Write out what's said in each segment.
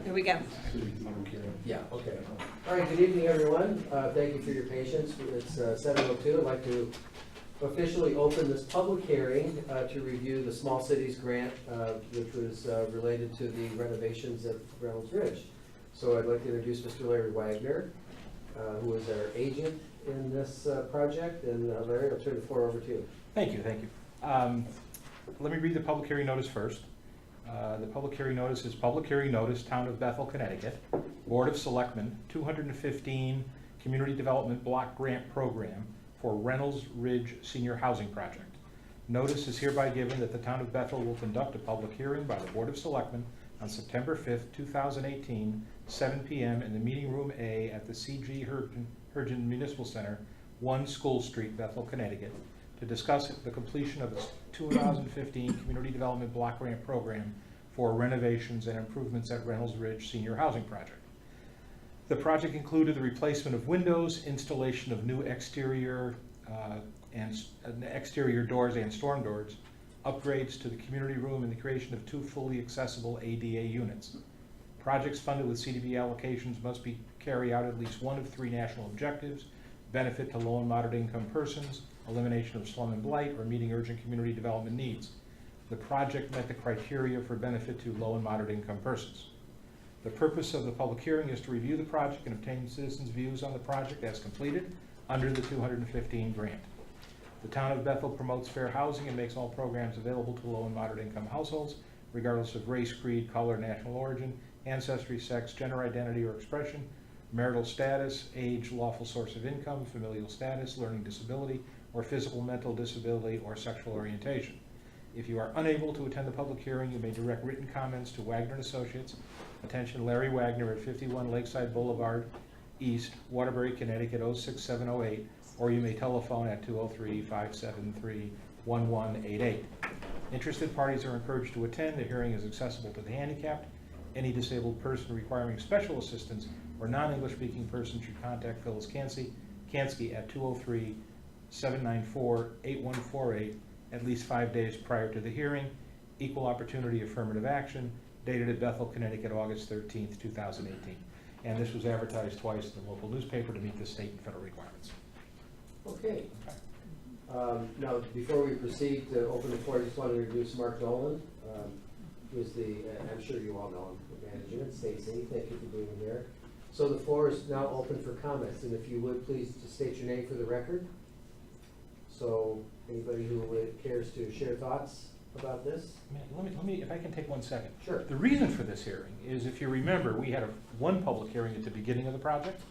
Here we go. Yeah, okay. All right, good evening, everyone. Thank you for your patience. It's 7:02. I'd like to officially open this public hearing to review the Small Cities Grant, which was related to the renovations at Reynolds Ridge. So I'd like to introduce Mr. Larry Wagner, who is our agent in this project. And Larry, I'll turn the floor over to you. Thank you, thank you. Let me read the public hearing notice first. The public hearing notice is Public Hearing Notice, Town of Bethel, Connecticut, Board of Selectmen, 215 Community Development Block Grant Program for Reynolds Ridge Senior Housing Project. Notice is hereby given that the Town of Bethel will conduct a public hearing by the Board of Selectmen on September 5th, 2018, 7 p.m. in the Meeting Room A at the C.G. Hergen Municipal Center, 1 School Street, Bethel, Connecticut, to discuss the completion of its 2015 Community Development Block Grant Program for renovations and improvements at Reynolds Ridge Senior Housing Project. The project included the replacement of windows, installation of new exterior doors and storm doors, upgrades to the community room, and the creation of 2 fully accessible ADA units. Projects funded with CDB allocations must carry out at least one of 3 national objectives: benefit to low and moderate income persons, elimination of slum and blight, or meeting urgent community development needs. The project met the criteria for benefit to low and moderate income persons. The purpose of the public hearing is to review the project and obtain citizens' views on the project as completed under the 215 grant. The Town of Bethel promotes fair housing and makes all programs available to low and moderate income households, regardless of race, creed, color, national origin, ancestry, sex, gender identity or expression, marital status, age, lawful source of income, familial status, learning disability, or physical, mental disability, or sexual orientation. If you are unable to attend the public hearing, you may direct written comments to Wagner & Associates, attention Larry Wagner at 51 Lakeside Boulevard East, Waterbury, Connecticut 06708, or you may telephone at 203-573-1188. Interested parties are encouraged to attend. The hearing is accessible to the handicapped. Any disabled person requiring special assistance or non-English speaking person should contact Phyllis Kansky at 203-794-8148 at least 5 days prior to the hearing. Equal opportunity affirmative action, dated at Bethel, Connecticut, August 13th, 2018. And this was advertised twice in the local newspaper to meet the state and federal requirements. Okay. Now, before we proceed to open the floor, I just want to introduce Mark Nolan, who's I'm sure you all know him, the management. Stacy, thank you for being here. So the floor is now open for comments, and if you would, please just state your name for the record. So anybody who cares to share thoughts about this? Let me, if I can take 1 second. Sure. The reason for this hearing is, if you remember, we had one public hearing at the beginning of the project.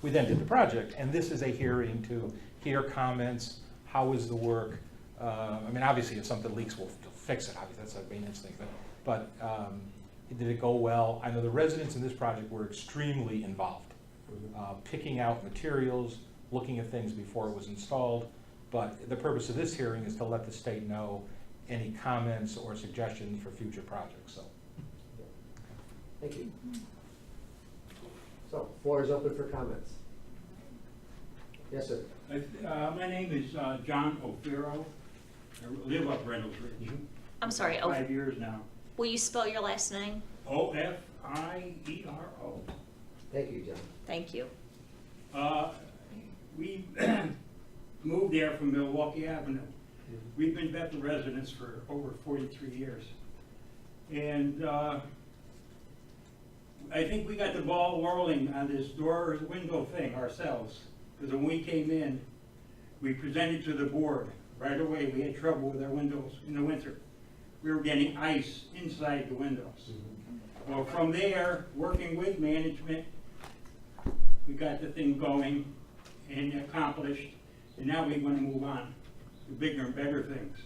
We then did the project, and this is a hearing to hear comments. How is the work? I mean, obviously, if something leaks, we'll fix it. Obviously, that's our main instinct. But did it go well? I know the residents in this project were extremely involved, picking out materials, looking at things before it was installed. But the purpose of this hearing is to let the state know any comments or suggestions for future projects. So, Thank you. So, floor is open for comments. Yes, sir. My name is John O'Farrell. I live up Reynolds Ridge. I'm sorry, 5 years now. will you spell your last name? O'Fiero. Thank you, John. Thank you. We moved there from Milwaukee Avenue. We've been Bethel residents for over 43 years. And I think we got the ball rolling on this door window thing ourselves. Because when we came in, we presented to the board right away. We had trouble with our windows in the winter. We were getting ice inside the windows. Well, from there, working with management, we got the thing going and accomplished. And now we want to move on to bigger and better things.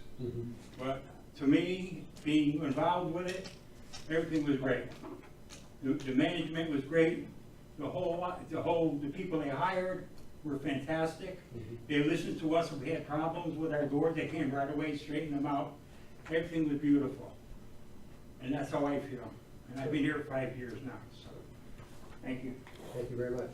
But to me, being involved with it, everything was great. The management was great. The people they hired were fantastic. They listened to us if we had problems with our doors. They came right away, straightened them out. Everything was beautiful. And that's how I feel. And I've been here 5 years now, so thank you. Thank you very much.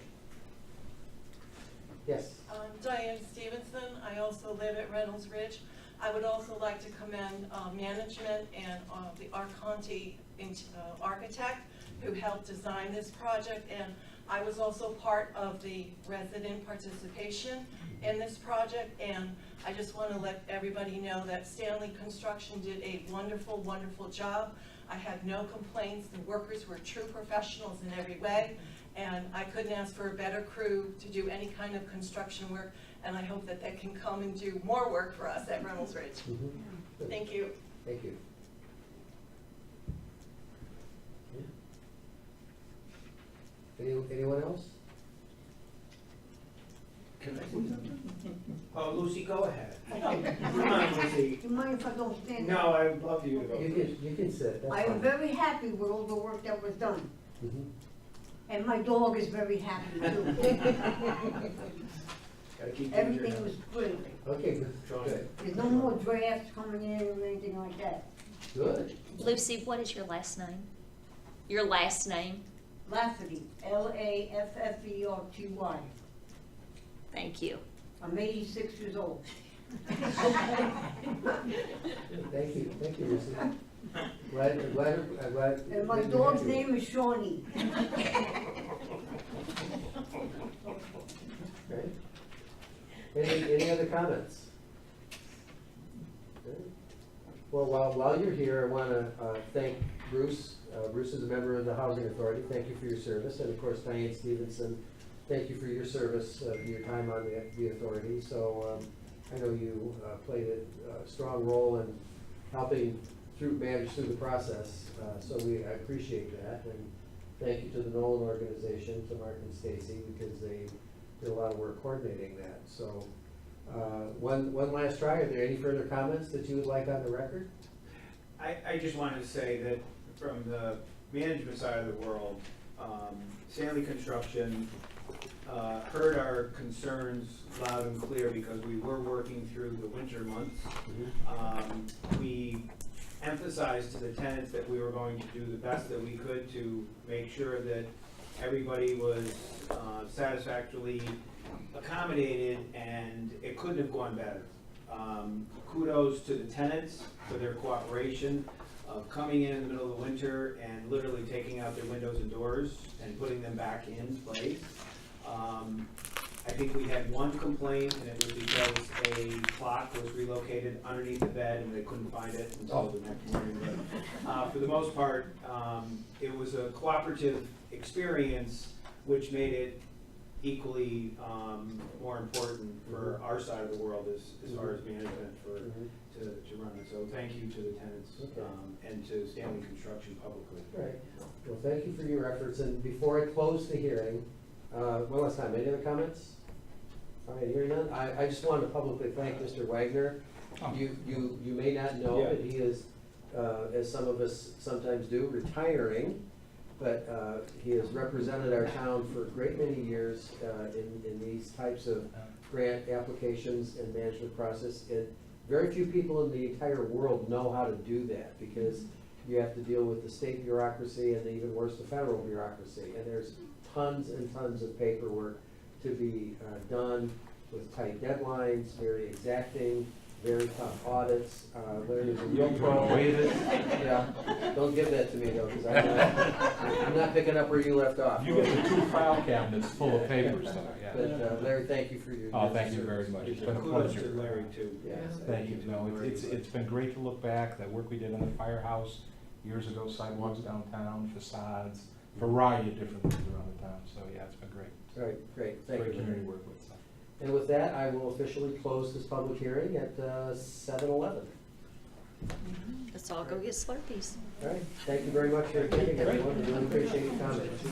Yes. I'm Diane Stevenson. I also live at Reynolds Ridge. I would also like to commend management and the Arconti architect who helped design this project, and I was also part of the resident participation in this project, and I just want to let everybody know that Stanley Construction did a wonderful, wonderful job. I had no complaints. The workers were true professionals in every way, and I couldn't ask for a better crew to do any kind of construction work, and I hope that they can come and do more work for us at Reynolds Ridge. Mhm. Thank you. Thank you. Anyone else? Can I say something? Oh, Lucy, go ahead. Come on, Lucy. Do you mind if I don't stand? No, I'd love you to go. You can sit, that's I am fine. very happy with all the work that was done, Mhm. and my dog is very happy too. Gotta keep Everything was brilliant. Okay, good, John. good, There's no more drafts coming in or anything like that. good. Lucy, what is your last name? Your last name? Lafferty, Lafferty. Thank you. I'm 86 years old. Thank you, Lucy. Glad. And my that you're dog's happy. name is Shawnee. Okay. Any other comments? Okay. Well, while you're here, I want to thank Bruce. Bruce is a member of the Housing Authority. Thank you for your service. And of course, Diane Stevenson, thank you for your service, your time on the authority. So I know you played a strong role in helping manage through the process. So I appreciate that. And thank you to the Nolan organization, to Mark and Stacy, because they did a lot of work coordinating that. So one last try. Are there any further comments that you would like on the record? I just wanted to say that from the management side of the world, Stanley Construction heard our concerns loud and clear because we were working through the winter months. We emphasized to the tenants that we were going to do the best that we could to make sure that everybody was satisfactorily accommodated, and it couldn't have gone better. Kudos to the tenants for their cooperation of coming in the middle of the winter and literally taking out their windows and doors and putting them back in place. I think we had one complaint, and it was because a clock was relocated underneath the bed and they couldn't find it until the next morning. But for the most part, it was a cooperative experience, which made it equally more important for our side of the world as far as management to run it. So thank you to the tenants and to Stanley Construction publicly. All right. Well, thank you for your efforts. And before I close the hearing, one last time, any other comments? All right, hearing none. I just wanted to publicly thank Mr. Wagner. Oh. You may not know, Yeah. but he is, as some of us sometimes do, retiring. But he has represented our town for a great many years in these types of grant applications and management process. And very few people in the entire world know how to do that, because you have to deal with the state bureaucracy and even worse, the federal bureaucracy. And there's tons and tons of paperwork to be done with tight deadlines, very exacting, very tough audits. Larry's a real pro. Yeah, don't give that to me though, because I'm not picking up where you left off. You get the 2 file cabinets full of papers, though, yeah. But Larry, thank you for your. Oh, thank you very much. It's been a Kudos pleasure. to Larry too. Yes. Thank you. No, it's been great to look back, that work we did on the firehouse years ago, sidewalks downtown, facades, variety of different things around the town. So, yeah, it's been great. All right, great, thank Great you. community work with, so. And with that, I will officially close this public hearing at 7:11. Let's all go get Slurpees. All right, thank you very much for attending, everyone. We really appreciate your comments.